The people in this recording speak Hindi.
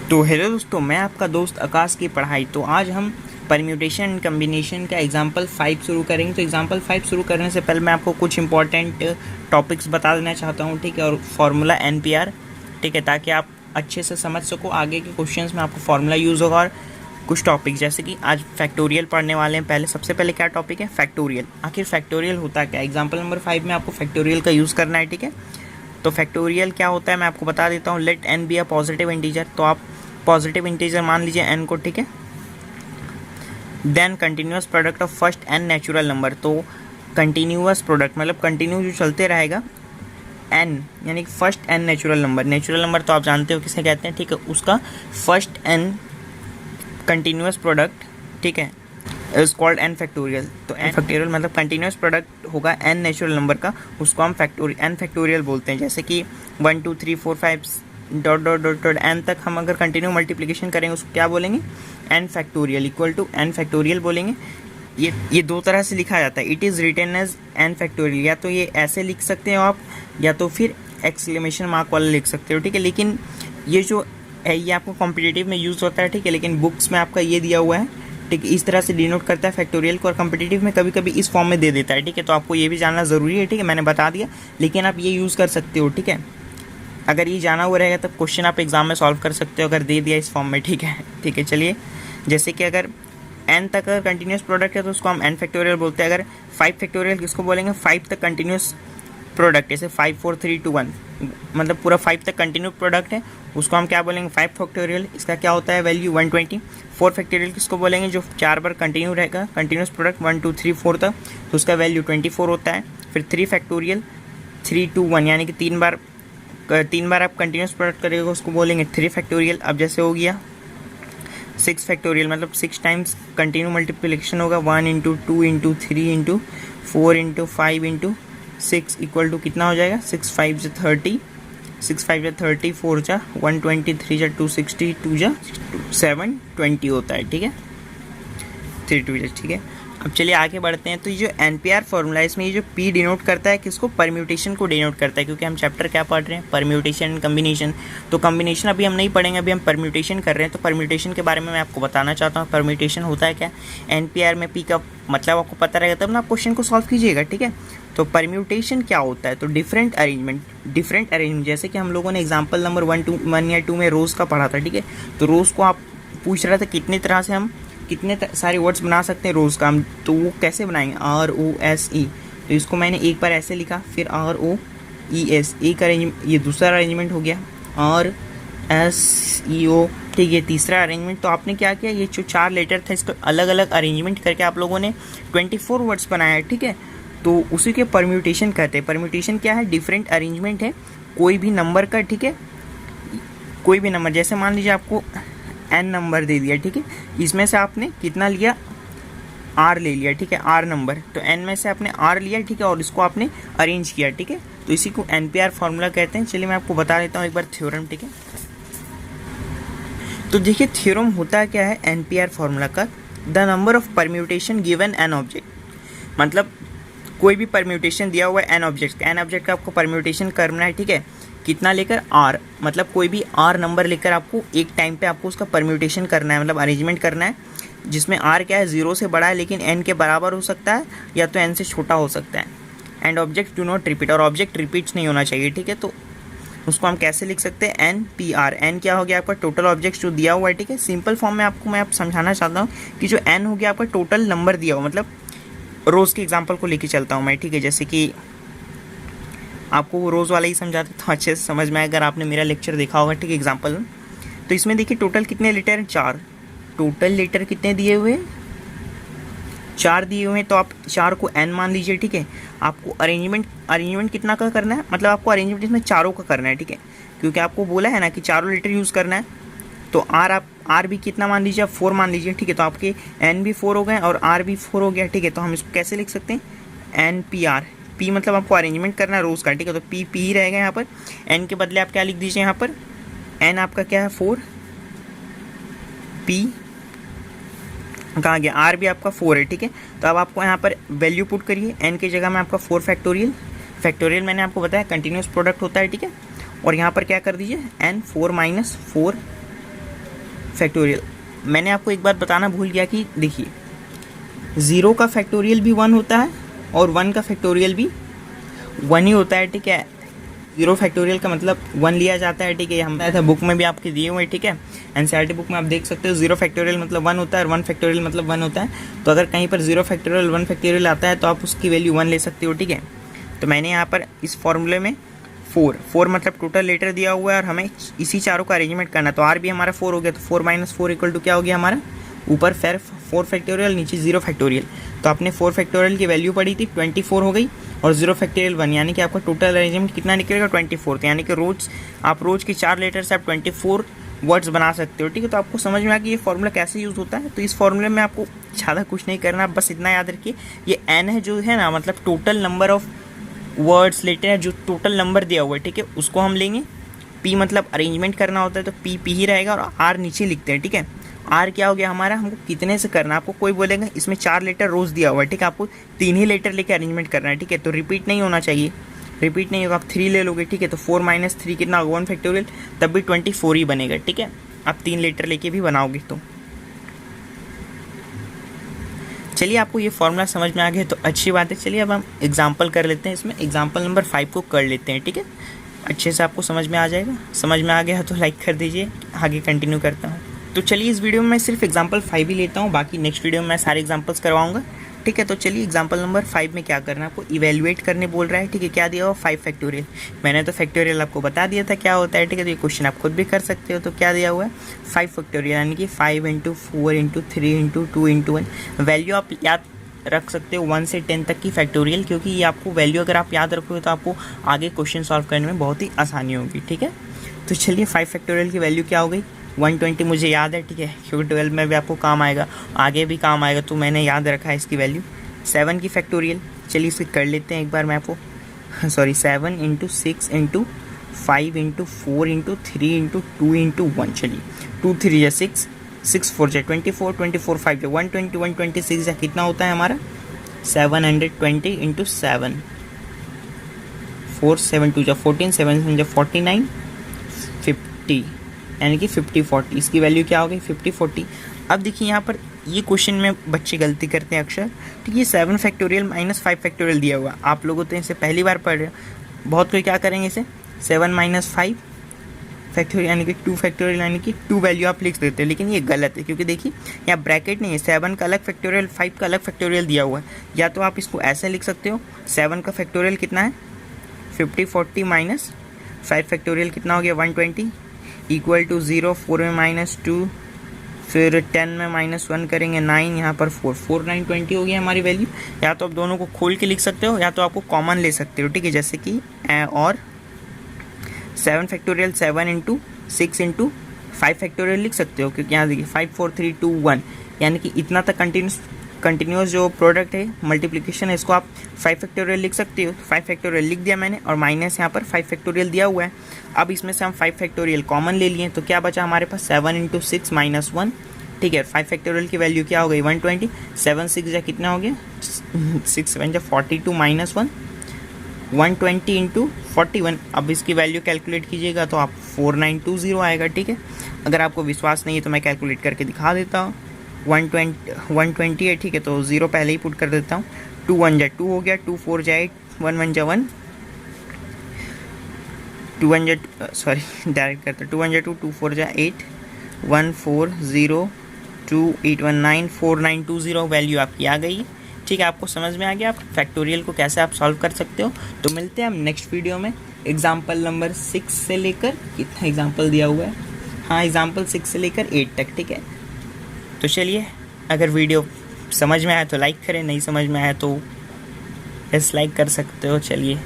तो हेलो दोस्तों, मैं आपका दोस्त आकाश की पढ़ाई। तो आज हम परम्यूटेशन एंड कम्बिनेशन का एग्जाम्पल 5 शुरू करेंगे। तो एग्जाम्पल 5 शुरू करने से पहले मैं आपको कुछ इंपॉर्टेंट टॉपिक्स बता देना चाहता हूँ, ठीक है, और फार्मूला NPR, ठीक है, ताकि आप अच्छे से समझ सको। आगे के क्वेश्चंस में आपको फार्मूला यूज़ होगा। और कुछ टॉपिक जैसे कि आज फैक्टोरियल पढ़ने वाले हैं। पहले सबसे पहले क्या टॉपिक है? फैक्टोरियल। आखिर फैक्टोरियल होता क्या है? एग्जाम्पल नंबर 5 में आपको फैक्टोरियल का यूज़ करना है, ठीक है। तो फैक्टोरियल क्या होता है मैं आपको बता देता हूँ। Let n be a positive integer. तो आप पॉजिटिव इंटीजर मान लीजिए n को, ठीक है। Then continuous product of first n natural number. तो कंटिन्यूस प्रोडक्ट मतलब कंटिन्यू जो चलते रहेगा n, यानी कि first n natural number. Natural number तो आप जानते हो किसे कहते हैं, ठीक है। उसका फर्स्ट n कंटिन्यूस प्रोडक्ट, ठीक है, इज कॉल्ड n फैक्टोरियल। तो n फैक्टोरियल मतलब कंटिन्यूस प्रोडक्ट होगा n नेचुरल नंबर का, उसको हम n फैक्टोरियल बोलते हैं। जैसे कि 1 2 3 4 5 dot dot dot dot n तक हम अगर कंटिन्यू मल्टीप्लिकेशन करेंगे उसको क्या बोलेंगे? n factorial equal to n factorial बोलेंगे। ये दो तरह से लिखा जाता है। It is written as n factorial, या तो ये ऐसे लिख सकते हो आप, या तो फिर एक्सक्लेमेशन मार्क वाला लिख सकते हो, ठीक है। लेकिन ये जो है ये आपको कॉम्पिटिटिव में यूज़ होता है, ठीक है। लेकिन बुक्स में आपका ये दिया हुआ है, ठीक है, इस तरह से डिनोट करता है फैक्टोरियल को, और कॉम्पिटिटिव में कभी कभी इस फॉर्म में दे देता है, ठीक है। तो आपको ये भी जानना ज़रूरी है, ठीक है, मैंने बता दिया। लेकिन आप ये यूज़ कर सकते हो, ठीक है। अगर ये जाना हुआ रहेगा तब क्वेश्चन आप एग्जाम में सॉल्व कर सकते हो, अगर दे दिया इस फॉर्म में, ठीक है। ठीक है, चलिए। जैसे कि अगर n तक अगर कंटिन्यूस प्रोडक्ट है तो उसको हम n फैक्टोरियल बोलते हैं। अगर 5 फैक्टोरियल किसको बोलेंगे? 5 तक कंटिन्यूस प्रोडक्ट, जैसे 5 4 3 2 1 मतलब पूरा 5 तक कंटिन्यू प्रोडक्ट है, उसको हम क्या बोलेंगे? 5 फैक्टोरियल। इसका क्या होता है वैल्यू? 120। 4 फैक्टोरियल किसको बोलेंगे? जो 4 बार कंटिन्यू रहेगा कंटिन्यूस प्रोडक्ट 1 2 3 4 तक, तो उसका वैल्यू 24 होता है। फिर 3 फैक्टोरियल 3 2 1 यानी कि 3 बार आप कंटिन्यूस प्रोडक्ट करेगा उसको बोलेंगे 3 फैक्टोरियल। अब जैसे हो गया 6 फैक्टोरियल मतलब 6 टाइम्स कंटिन्यू मल्टीप्लिकेशन होगा, 1 into 2 into 3 into 4 into 5 into 6 equal to कितना हो जाएगा? 6 5 जा 30, 6 5 जा 30, 4 जा 120, 3 जा 260, 2 जा 720 होता है, ठीक है, 3 2 जा, ठीक है। अब चलिए आगे बढ़ते हैं। तो ये जो NPR फॉर्मूला है इसमें ये जो P डिनोट करता है किसको? परम्यूटेशन को डिनोट करता है, क्योंकि हम चैप्टर क्या पढ़ रहे हैं? Permutation and combination. तो कम्बिनेशन अभी हम नहीं पढ़ेंगे, अभी हम परम्यूटेशन कर रहे हैं। तो परम्यूटेशन के बारे में मैं आपको बताना चाहता हूँ। परम्यूटेशन होता है क्या? NPR में P का मतलब आपको पता रहेगा तब ना आप क्वेश्चन को सॉल्व कीजिएगा, ठीक है। तो परम्यूटेशन क्या होता है? तो डिफरेंट अरेंजमेंट जैसे कि हम लोगों ने एग्जाम्पल नंबर 1 या 2 में रोज़ का पढ़ा था, ठीक है। तो रोज़ को आप पूछ रहा था कितनी तरह से हम कितने सारे वर्ड्स बना सकते हैं रोज़ का हम, तो वो कैसे बनाएंगे? ROSE। तो इसको मैंने एक बार ऐसे लिखा, फिर ROES एक अरेंजमेंट, ये दूसरा अरेंजमेंट हो गया, RSEO, ठीक है, तीसरा अरेंजमेंट। तो आपने क्या किया? ये जो 4 लेटर था इसको अलग अलग अरेंजमेंट करके आप लोगों ने 24 वर्ड्स बनाया, ठीक है। तो उसी के परम्यूटेशन कहते हैं। परम्यूटेशन क्या है? डिफरेंट अरेंजमेंट है कोई भी नंबर का, ठीक है। कोई भी नंबर, जैसे मान लीजिए आपको n नंबर दे दिया, ठीक है, इसमें से आपने कितना लिया? r ले लिया, ठीक है, r नंबर। तो n में से आपने r लिया, ठीक है, और इसको आपने अरेंज किया, ठीक है। तो इसी को NPR फार्मूला कहते हैं। चलिए मैं आपको बता देता हूँ एक बार थ्योरम, ठीक है। तो देखिए थ्योरम होता क्या है NPR फार्मूला का? The number of permutation given an object. मतलब कोई भी परम्यूटेशन दिया हुआ है एन ऑब्जेक्ट का आपको परम्यूटेशन करना है, ठीक है। कितना लेकर? r, मतलब कोई भी r नंबर लेकर आपको एक टाइम पे आपको उसका परम्यूटेशन करना है, मतलब अरेंजमेंट करना है, जिसमें r क्या है? 0 से बड़ा है लेकिन n के बराबर हो सकता है, या तो n से छोटा हो सकता है। And object do not repeat, और ऑब्जेक्ट रिपीट्स नहीं होना चाहिए, ठीक है। तो उसको हम कैसे लिख सकते हैं? NPR। n क्या हो गया आपका? टोटल ऑब्जेक्ट्स जो दिया हुआ है, ठीक है। सिंपल फॉर्म में आपको मैं समझाना चाहता हूँ कि जो n हो गया आपका टोटल नंबर दिया हुआ, मतलब रोज़ के एग्जाम्पल को लेके चलता हूँ मैं, ठीक है। जैसे कि आपको वो रोज़ वाला ही समझाते तो अच्छे से समझ में आए, अगर आपने मेरा लेक्चर देखा होगा, ठीक है, एग्जाम्पल में। तो इसमें देखिए टोटल कितने लेटर हैं? 4। टोटल लेटर कितने दिए हुए हैं? 4 दिए हुए हैं। तो आप 4 को n मान लीजिए, ठीक है। आपको अरेंजमेंट कितना का करना है? मतलब आपको अरेंजमेंट इसमें चारों का करना है, ठीक है, क्योंकि आपको बोला है ना कि चारों लेटर यूज़ करना है। तो R भी कितना मान लीजिए? आप 4 मान लीजिए, ठीक है। तो आपके n भी 4 हो गए और R भी 4 हो गया, ठीक है। तो हम इसको कैसे लिख सकते हैं? NPR। P मतलब आपको अरेंजमेंट करना है रोज़ का, ठीक है। तो P ही रहेगा यहाँ पर। n के बदले आप क्या लिख दीजिए यहाँ पर? n आपका क्या है? 4। P कहाँ गया? R भी आपका 4 है, ठीक है। तो अब आपको यहाँ पर वैल्यू पुट करिए। n की जगह में आपका 4 फैक्टोरियल मैंने आपको बताया कंटिन्यूस प्रोडक्ट होता है, ठीक है। और यहाँ पर क्या कर दीजिए? n 4 - 4 factorial. मैंने आपको एक बात बताना भूल गया कि देखिए 0 का फैक्टोरियल भी 1 होता है और 1 का फैक्टोरियल भी 1 ही होता है, ठीक है। 0 फैक्टोरियल का मतलब 1 लिया जाता है, ठीक है। हम ऐसा बुक में भी आपके दिए हुए, ठीक है। एनसीईआरटी बुक में आप देख सकते हो 0 फैक्टोरियल मतलब 1 होता है और 1 फैक्टोरियल मतलब 1 होता है। तो अगर कहीं पर 0 फैक्टोरियल 1 फैक्टोरियल आता है तो आप उसकी वैल्यू 1 ले सकते हो, ठीक है। तो मैंने यहाँ पर इस फॉर्मूले में 4 मतलब टोटल लेटर दिया हुआ है और हमें इसी चारों का अरेंजमेंट करना है। तो आर भी हमारा 4 हो गया, तो 4 - 4 इक्वल टू क्या हो गया हमारा, ऊपर 4 फैक्टोरियल नीचे 0 फैक्टोरियल। तो आपने 4 फैक्टोरियल की वैल्यू पड़ी थी 24 हो गई और 0 फैक्टोरियल 1, यानी कि आपका टोटल अरेंजमेंट कितना निकलेगा 24। तो यानी कि रोज की 4 लेटर से आप 24 वर्ड्स बना सकते हो, ठीक है। तो आपको समझ में आ कि ये फॉर्मूला कैसे यूज़ होता है। तो इस फॉर्मूले में आपको ज़्यादा कुछ नहीं करना, बस इतना याद रखिए ये n है जो है ना, मतलब total number of words letter है, जो टोटल नंबर दिया हुआ है, ठीक है, उसको हम लेंगे। p मतलब अरेंजमेंट करना होता है तो p ही रहेगा और r नीचे लिखते हैं, ठीक है। r क्या हो गया हमारा, हमको कितने से करना है। आपको कोई बोलेगा इसमें 4 लेटर रोज दिया हुआ है, ठीक है, आपको 3 ही लेटर लेके अरेंजमेंट करना है, ठीक है। तो रिपीट नहीं होना चाहिए, रिपीट नहीं होगा, आप 3 ले लोगे, ठीक है। तो 4 - 3 कितना होगा 1 फैक्टोरियल, तब भी 24 ही बनेगा, ठीक है। आप 3 लेटर लेके भी बनाओगे तो। चलिए आपको ये फॉर्मूला समझ में आ गया तो अच्छी बात है। चलिए अब हम एग्जाम्पल कर लेते हैं, इसमें एग्जाम्पल नंबर 5 को कर लेते हैं, ठीक है। अच्छे से आपको समझ में आ जाएगा। समझ में आ गया तो लाइक कर दीजिए, आगे कंटिन्यू करता हूँ। तो चलिए इस वीडियो में मैं सिर्फ एग्जाम्पल 5 ही लेता हूँ, बाकी नेक्स्ट वीडियो में मैं सारे एग्जाम्पल्स करवाऊंगा, ठीक है। तो चलिए एग्जाम्पल नंबर 5 में क्या करना है, आपको इवेल्युएट करने बोल रहा है, ठीक है। क्या दिया हुआ 5 फैक्टोरियल, मैंने तो फैक्टोरियल आपको बता दिया था क्या होता है, ठीक है। तो ये क्वेश्चन आप खुद भी कर सकते हो। तो क्या दिया हुआ है 5 फैक्टोरियल, यानी कि 5 × 4 × 3 × 2 × 1। वैल्यू आप याद रख सकते हो 1 से 10 तक की फैक्टोरियल, क्योंकि ये आपको वैल्यू अगर आप याद रखोगे तो आपको आगे क्वेश्चन सॉल्व करने में बहुत ही आसानी होगी, ठीक है। तो चलिए 5 फैक्टोरियल की वैल्यू क्या हो गई 120, मुझे याद है, ठीक है, क्योंकि 12 में भी आपको काम आएगा, आगे भी काम आएगा, तो मैंने याद रखा है इसकी वैल्यू। 7 की फैक्टोरियल, चलिए इसकी कर लेते हैं एक बार मैं आपको, सॉरी 7 × 6 × 5 × 4 × 3 × 2 × 1। चलिए 2 3 या 6, 6 4 जा 24, 24 5 जा 120, 126 जा कितना होता है हमारा 720 × 7, 4 7 2 जा 14, 7 7 जा 49, 50, यानी कि 50 40। इसकी वैल्यू क्या हो गई 50 40। अब देखिए यहाँ पर ये क्वेश्चन में बच्चे गलती करते हैं अक्सर, ठीक है। 7 फैक्टोरियल - 5 फैक्टोरियल दिया हुआ, आप लोगों तो इसे पहली बार पढ़ रहे हो। बहुत कोई क्या करेंगे इसे 7 - 5 फैक्टोरियल यानी कि 2 फैक्टोरियल, यानी कि 2 वैल्यू आप लिख देते हो, लेकिन ये गलत है, क्योंकि देखिए यहाँ ब्रैकेट नहीं है, 7 का अलग फैक्टोरियल 5 का अलग फैक्टोरियल दिया हुआ है। या तो आप इसको ऐसे लिख सकते हो 7 का फैक्टोरियल कितना है 50 40 - 5 फैक्टोरियल कितना हो गया 120 इक्वल टू 0, 4 में -2, फिर 10 में -1 करेंगे 9, यहाँ पर 4 4 9 20 हो गया हमारी वैल्यू। या तो आप दोनों को खोल के लिख सकते हो या तो आपको कॉमन ले सकते हो, ठीक है। जैसे कि और 7 फैक्टोरियल 7 × 6 × 5 फैक्टोरियल लिख सकते हो, क्योंकि यहाँ देखिए 5 4 3 2 1, यानी कि इतना तक कंटिन्यूस जो प्रोडक्ट है मल्टीप्लिकेशन है, इसको आप 5 फैक्टोरियल लिख सकते हो। 5 फैक्टोरियल लिख दिया मैंने और माइनस यहाँ पर 5 फैक्टोरियल दिया हुआ है। अब इसमें से हम 5 फैक्टोरियल कॉमन ले लिए, तो क्या बचा हमारे पास 7 × 6 -1, ठीक है। 5 फैक्टोरियल की वैल्यू क्या हो गई 120, 7 6 जा कितना हो गया 6 7 जा 42 -1, 120 × 41। अब इसकी वैल्यू कैलकुलेट कीजिएगा तो आप 4920 आएगा, ठीक है। अगर आपको विश्वास नहीं है तो मैं कैलकुलेट करके दिखा देता हूँ। 120 है, ठीक है, तो 0 पहले ही पुट कर देता हूँ। 2 1 जा 2 हो गया, 2 4 जा 8, 1 1 जा 1, 2 1 जा सॉरी डायरेक्ट करता 2 1 जा 2, 2 4 जा 8, 1 4 0 2 8 1 9 4920 वैल्यू आपकी आ गई, ठीक है। आपको समझ में आ गया आप फैक्टोरियल को कैसे आप सॉल्व कर सकते हो। तो मिलते हैं हम नेक्स्ट वीडियो में एग्जाम्पल नंबर 6 से लेकर, कितना एग्जाम्पल दिया हुआ है, हाँ एग्जाम्पल 6 से लेकर 8 तक, ठीक है। तो चलिए अगर वीडियो समझ में आया तो लाइक करें, नहीं समझ में आया तो डिसलाइक कर सकते हो। चलिए।